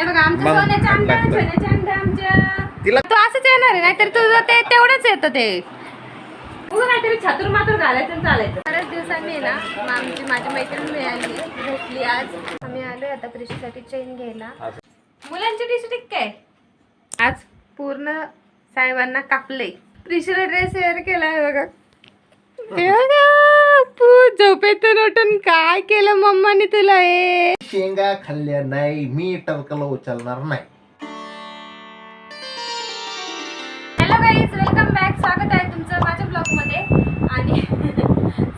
हे बघा आमचं सोन्याचे अंडे आमच्या तिला तो असंच येणार आहे, नाहीतर तुझं ते तेवढंच येतं ते काहीतरी छातूर मातूर घालायचं आणि चालायचं. बऱ्याच दिवसांनी ना माझी मैत्रीण मिळाली, भेटली आज. आम्ही आलोय आता प्रिशीसाठी चेन घ्यायला. मुलांची टी शर्ट काय आज पूर्ण साहेबांना कापले. प्रिशीला ड्रेस वेअर केलाय बघा. झोपेतून उठून काय केलं मम्मानी तुला? हे शेंगा खाल्ल्या नाही मी टवकला उचलणार नाही. Hello guys, welcome back. स्वागत आहे तुमचं माझ्या ब्लॉग मध्ये. आणि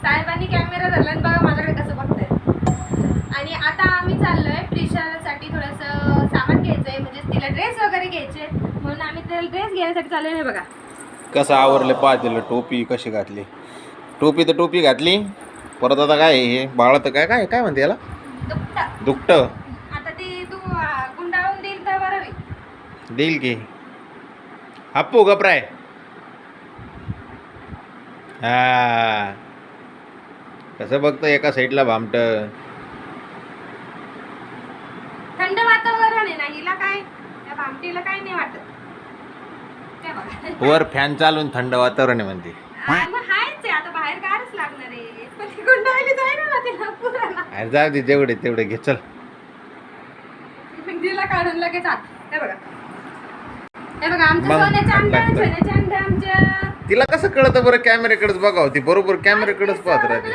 साहेबांनी कॅमेरा धरला आणि बघा माझ्याकडे कसं बघताय. आणि आता आम्ही चाललोय प्रिशासाठी थोडंसं सामान घ्यायचंय, म्हणजे तिला ड्रेस वगैरे घ्यायचे, म्हणून आम्ही त्याला ड्रेस घेण्यासाठी चाललोय. हे बघा कसं आवरले पाहतील. टोपी कशी घातली, टोपी तर टोपी घातली. परत आता काय हे बाळ तर काय काय काय म्हणते याला, दुपट. आता ती तू गुंडाळून देईल तर बरं देईल की. अप्पू गपराय. हा कसं बघतं एका साईडला भामट. थंड वातावरण आहे ना, हिला काय त्या भामटीला काय नाही वाटत. ते बघा वर फॅन चालून थंड वातावरण आहे म्हणते. मग हायच आहे, आता बाहेर गारच लागणार आहे. पण ती गुंडाळली जाईल ना तिला पुराला. अरे जाऊ दे, जेवढे तेवढे घे चल. तिला काढून लगेच आत. हे बघा हे बघा आमचं मग सोन्याचे अंडे आमच्या. तिला कसं कळतं बरं? कॅमेऱ्याकडेच बघावं ती, बरोबर कॅमेऱ्याकडेच पाहत राहते.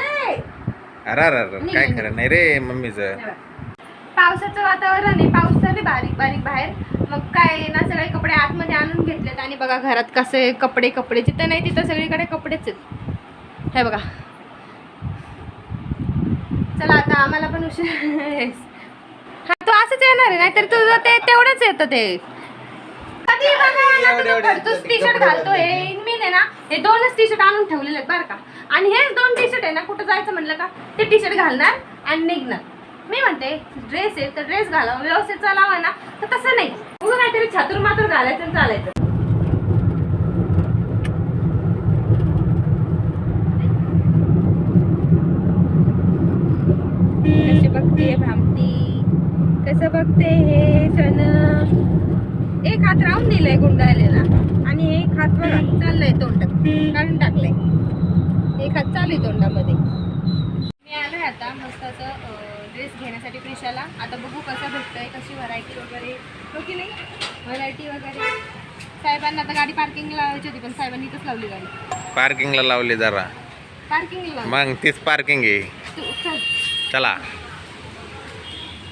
अरे अरे काय खरं नाही रे मम्मीचं. पावसाचं वातावरण आहे, पाऊस चालू बारीक बारीक बाहेर. मग काय ना सगळे कपडे आतमध्ये आणून घेतलेत. आणि बघा घरात कसे कपडे जिथं नाही तिथं सगळीकडे कपडेच आहेत. हे बघा चला आता आम्हाला पण उशीर. हा तो असंच येणार आहे, नाहीतर तुझं ते तेवढंच येतं ते. कधी खडतूस टी शर्ट घालतो. हे इनमीन आहे ना, हे दोनच टी शर्ट आणून ठेवलेले आहेत बरं का. आणि हेच दोन टी शर्ट आहे ना, कुठं जायचं म्हणलं का ते टी शर्ट घालणार आणि निघणार. मी म्हणते ड्रेस आहे तर ड्रेस घालावं, व्यवस्थित चालावा ना. तर तसं नाही, उगं काहीतरी छातूर मातूर घालायचं आणि चालायचं. कशी बघते भामटी, कसं बघते हे क्षण. एक हात राहून दिलाय गुंडाळलेला आणि एक हात बघा चाललाय तोंडात, काढून टाकलाय. एक हात चालू आहे तोंडामध्ये. मी आलोय आता मस्त असं ड्रेस घेण्यासाठी प्रिशाला. आता बघू कसं भेटतंय, कशी व्हरायटी वगैरे. हो की नाही, व्हरायटी वगैरे. साहेबांना आता गाडी पार्किंगला लावायची होती, पण साहेबांनी इथंच लावली गाडी. पार्किंगला लावली जरा. पार्किंगला मग तीच पार्किंग आहे. चला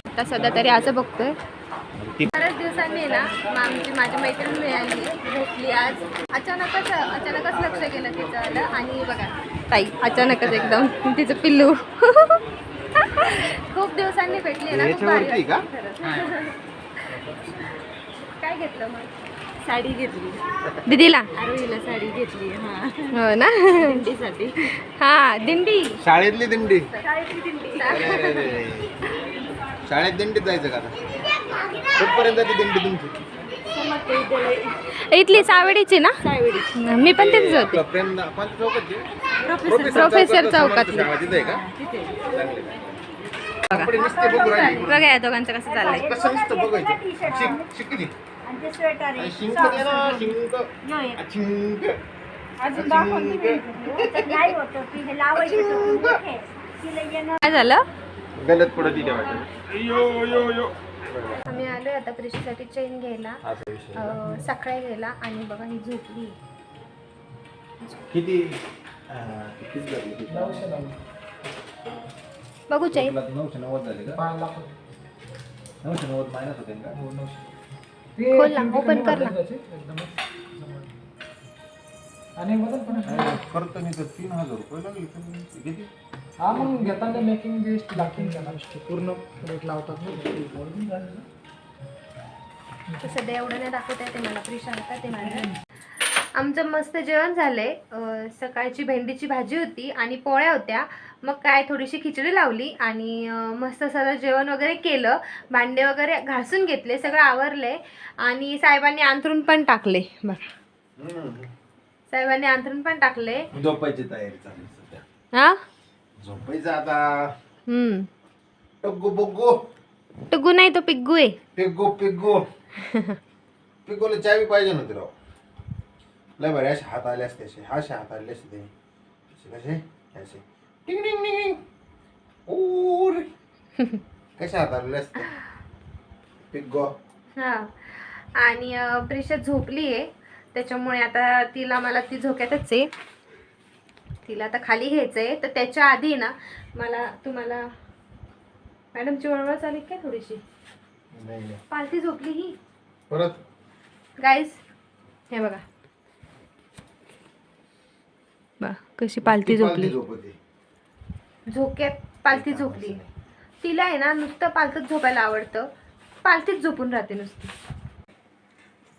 आता सध्या तरी असं बघतोय. बऱ्याच दिवसांनी ना माझी मैत्रीण मिळाली, भेटली आज. अचानकच लक्ष गेलं तिचं आलं. आणि बघा ताई अचानकच एकदम तिचं पिल्लू. खूप दिवसांनी भेटली ना, खूप भारी का? काय घेतलं मग? साडी घेतली दीदीला, आरोहीला साडी घेतली. हा हो ना, दिंडीसाठी. हा दिंडी, शाळेतली दिंडी. शाळेतली दिंडी. शाळेत दिंडीत जायचं का? कुठपर्यंत ती दिंडी तुमची? इथली सावडीची ना? सावडीची. मी पण तिथेच होते. प्रोफेसर चौकातली. बघा या दोघांचं कसं चाललंय. काय झालं? गलत पुढे दिल्या आम्ही आलोय आता प्रिशीसाठी चेन घ्यायला, साखळ्या घ्यायला. आणि बघा ही झोपली. किती बघू चेन 990 झाले का? 990 मायनस होते का? खोल ना, ओपन कर ना. करतो मी तर 3000 रुपये लागले. हा मग घेताना मेकिंग लिस्ट लागतील त्याला, पूर्ण रेट लावतात. सध्या एवढं नाही दाखवत आहे ते मला. प्रिशा होता ते माझं. आमचं मस्त जेवण झालंय. सकाळची भेंडीची भाजी होती आणि पोळ्या होत्या. मग काय थोडीशी खिचडी लावली आणि मस्त सगळं जेवण वगैरे केलं. भांडे वगैरे घासून घेतले, सगळं आवरले. आणि साहेबांनी अंथरून पण टाकले बघा. साहेबांनी अंथरून पण टाकले. झोपायची तयारी चालू सध्या. हा झोपायचं आता. टग्गू बग्गू टुगू नाही तो पिग्गू आहे. पिग्गो पिग्गो पिग्गोला चावी पाहिजे नव्हती राव. लय बरे असे हात आले असते, असे हात आले असते कसे असे टिंग टिंग टिंग ओर कसे हात आलेले असते पिग्गो. हा आणि प्रिशा झोपली आहे त्याच्यामुळे आता तिला मला ती झोक्यातच आहे, तिला आता खाली घ्यायचं आहे. तर त्याच्या आधी ना मला तुम्हाला मॅडमची वळवळ चालली काय थोडीशी. नाही पालती झोपली ही परत गाईज, हे बघा बा कशी पालती झोपली. झोक्यात पालती झोपली. तिला आहे ना नुसतं पालतच झोपायला आवडतं, पालतीच झोपून राहते नुसती.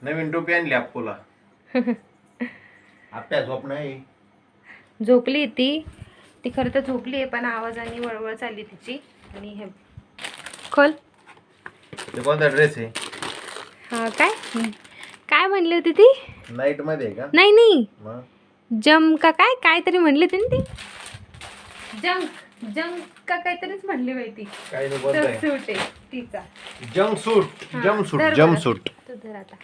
नवीन टोपी आणली अप्पूला. आप्या झोप नाही. झोपली ती खरं तर झोपली आहे पण आवाजाने वळवळ चालली तिची. आणि हे खोल. ते कोणता ड्रेस आहे? हा काय म्हणली होती ती? नाईट मध्ये आहे का? नाही मग जम का काय तरी म्हणली होती ना ती. जंक का काहीतरीच म्हणली माहिती. काय नाही कोणता आहे? सूट आहे तिचा. जंप सूट हा, जंप सूट धर जंप बरं. सूट. तू धर आता.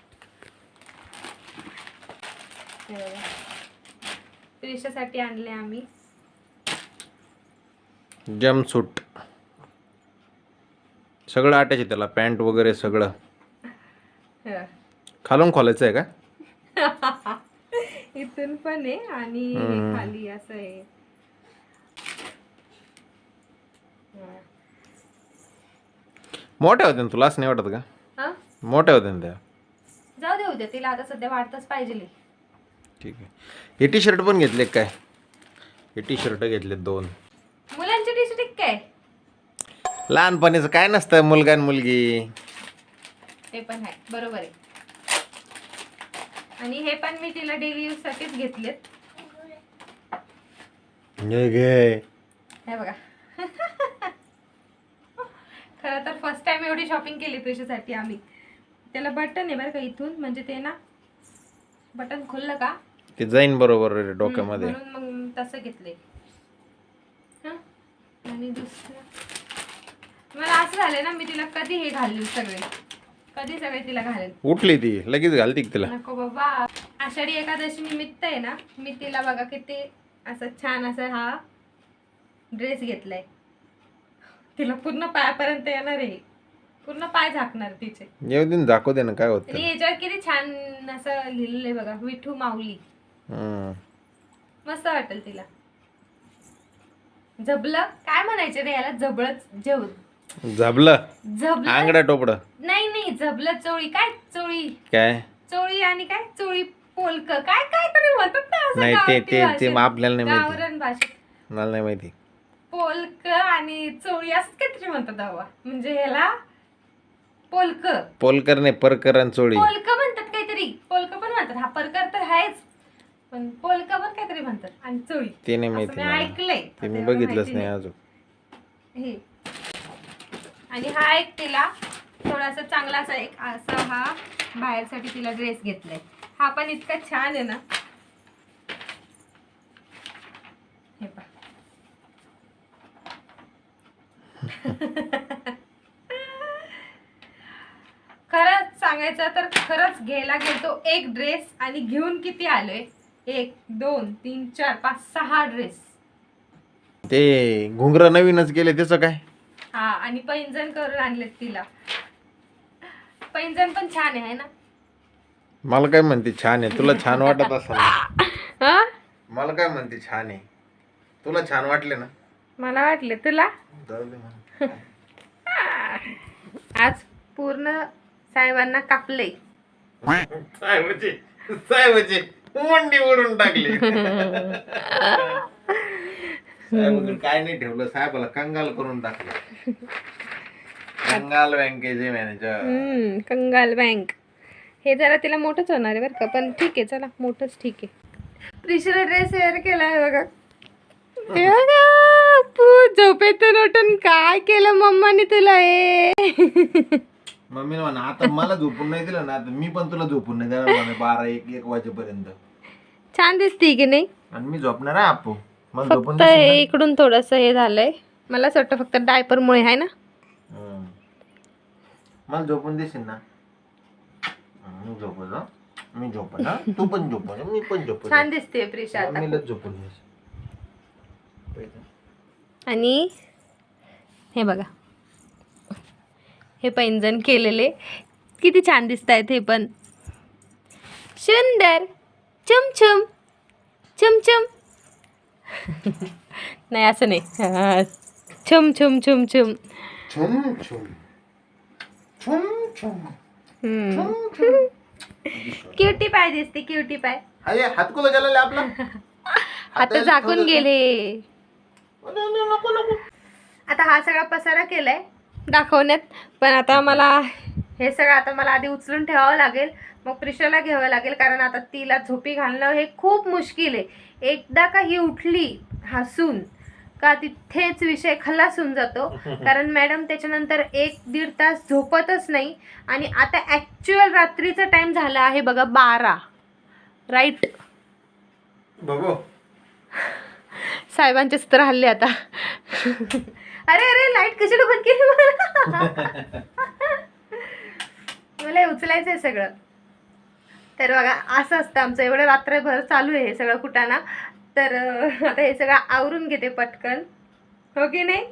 हे बघा. प्रिशासाठी आणले आम्ही. जंप सूट सगळं आटायचे त्याला, पॅन्ट वगैरे सगळं. हं. खालून खोलायचं आहे का? इथून पण आहे आणि हम्म. खाली असं आहे. हं. मोठ्या होत्या ना, तुला असं नाही वाटत का? हा? मोठ्या होत्या ना त्या. जाऊ दे उद्या, तिला आता सध्या वाटतच पाहिजे. ठीक आहे. हे टी शर्ट पण घेतले काय? हे टी शर्ट घेतले 2. मुलांची टी शर्ट काय? लहानपणीचं काय नसतं मुलगा आणि मुलगी. ते पण आहे, बरोबर आहे. आणि हे पण मी तिला डेली यूज साठीच घेतलेत. हे बघा. खरं तर फर्स्ट टाइम एवढी शॉपिंग केली पैशासाठी आम्ही. त्याला बटन आहे बरं का इथून, म्हणजे ते ना बटन खुललं का ते जाईन बरोबर डोक्यामध्ये. म्हणून मग तसं घेतले. आणि दुसरं मला असं झालं ना, मी तिला कधी हे घालले सगळे तिला घालेल. उठली ती लगेच घालती का तिला? नको बाबा. आषाढी एकादशी निमित्त आहे ना, मी तिला बघा किती असं छान असं हा ड्रेस घेतलाय. तिला पूर्ण पायापर्यंत येणार आहे, पूर्ण पाय झाकणार तिचे. येऊ दे ना, दाखव दे ना काय होत. आणि याच्यावर किती छान असं लिहिलेलं आहे बघा, विठू माऊली. मस्त वाटेल तिला. झबलं काय म्हणायचे रे याला? झाबलं झबलं आंगडा टोपडं नाही झबलं. चोळी काय? काय? चोळी आणि काय चोळी पोलक काय तरी म्हणतात ना असं नाही गावठी ते भाषेत. आपल्याला नाही माहिती. गावरान भाषेत मला नाही माहिती. पोलक आणि चोळी असं काहीतरी म्हणतात बाबा. म्हणजे ह्याला पोलक पोलकर नाही, परकर आणि चोळी. पोलक म्हणतात काहीतरी. पोलक पण म्हणतात. हा परकर तर आहेच, पण पोलक पण काहीतरी म्हणतात. आणि चोळी ते नाही असं माहिती मी मला. ऐकलंय. ते मी आता एवढं बघितलंच माहिती नाही अजून. हे आणि हा एक तिला थोडासा चांगला असा एक असा हा बाहेरसाठी तिला ड्रेस घेतलाय. हा पण इतका छान आहे ना. हे पहा. खरंच सांगायचं तर खरंच घ्यायला गेलतो एक ड्रेस आणि घेऊन किती आलोय? 1 2 3 4 5 6 ड्रेस. ते घुंगरं नवीनच गेले त्याचं काय? हा आणि पैंजण करून आणलेत तिला. पैंजण पण छान आहे ना. मला काय म्हणते छान आहे? तुला छान वाटत असेल ना? हा मला काय म्हणते छान आहे? तुला छान वाटले ना? मला वाटले. तुला? जाऊ दे मग. आज पूर्ण साहेबांना कापले. साहेबाची मंडी ओढून टाकली. साहेबाकडे काय नाही ठेवलं, साहेबाला कंगाल करून टाकलं. कंगाल बँकेचे मॅनेजर. कंगाल बँक. हे जरा तिला मोठंच होणार आहे बरं का, पण ठीक आहे चला मोठंच ठीक आहे. प्रिशला ड्रेस वेअर केलाय बघा. हे बघा झोपेतून उठून काय केलं मम्माने तुला? मम्मीने म्हणा आता मला झोपून नाही दिलं ना, आता मी पण तुला झोपून नाही देणार म्हणे 12-1 वाजेपर्यंत. छान दिसते की नाही? आणि मी झोपणार आहे आपू. मला झोपून फक्त इकडून थोडस हे झालंय. मला असं वाटतं फक्त डायपरमुळे आहे ना. मला झोपून देशील ना? मी झोपलो, मी झोपलो, तू पण झोपलो, मी पण झोपलो. छान दिसते प्रिशा आता. मम्मीलाच झोपून द्यायचं. आणि हे बघा, हे पैंजण केलेले किती छान दिसत आहेत. हे पण सुंदर. चमचम चमचम. नाही असं नाही, छम छम छम छम. छुम छुम छुम छुम. क्युटी पाय दिसते, क्युटी पाय. अरे हात कुठं गेलेला आपला? आता झाकून गेले. नको नको. आता हा सगळा पसारा केलाय दाखवण्यात, पण आता मला हे सगळं आता मला आधी उचलून ठेवावं लागेल, मग प्रिशाला घ्यावं लागेल, कारण आता तिला झोपी घालणं हे खूप मुश्किल आहे. एकदा का ही उठली हसून का तिथेच विषय खलास होऊन जातो, कारण मॅडम त्याच्यानंतर 1-1.5 तास झोपतच नाही. आणि आता ॲक्च्युअल रात्रीचा टाइम झाला आहे बघा 12, राईट. बघू साहेबांचे स्तर हल्ले आता. अरे अरे लाईट कशाला बंद केली मला? मला उचलायचं आहे सगळं. तर बघा असं असतं आमचं, एवढं रात्रभर चालू आहे हे सगळं कुटाणा. तर आता हे सगळं आवरून घेते पटकन, हो की नाही?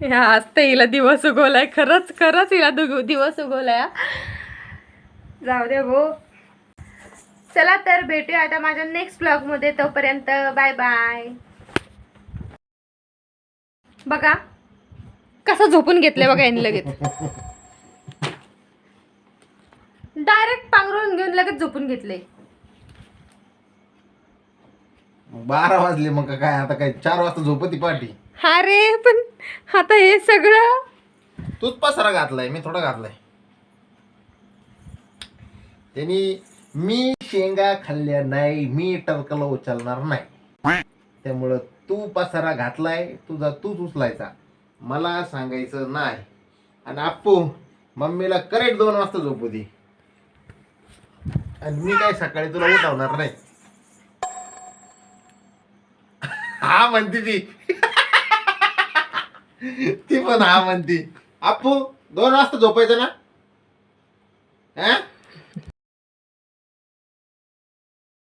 ह्या असतं हिला दिवस उगवलाय, खरंच खरंच हिला दिवस उगवलाय. जाऊ दे भो. चला तर भेटूया आता माझ्या नेक्स्ट ब्लॉगमध्ये. तोपर्यंत बाय बाय. बघा कसं झोपून घेतलंय बघा यांनी लगेच. डायरेक्ट पांघरून घेऊन लगेच झोपून घेतले. 12 वाजले मग काय, आता काय 4 वाजता झोपती पाठी. अरे पण आता हे सगळं तूच पसारा घातलाय, मी थोडा घातलाय. त्यांनी मी शेंगा खाल्ल्या नाही, मी टरकला उचलणार नाही, त्यामुळं तू पसारा घातलाय, तुझा तूच उचलायचा, मला सांगायचं नाही. आणि आप्पू मम्मीला करेक्ट 2 वाजता झोपू दे, आणि मी काय सकाळी तुला उठवणार नाही. हा म्हणते ती. ती पण हा म्हणती. आप्पू 2 वाजता झोपायचं ना? हा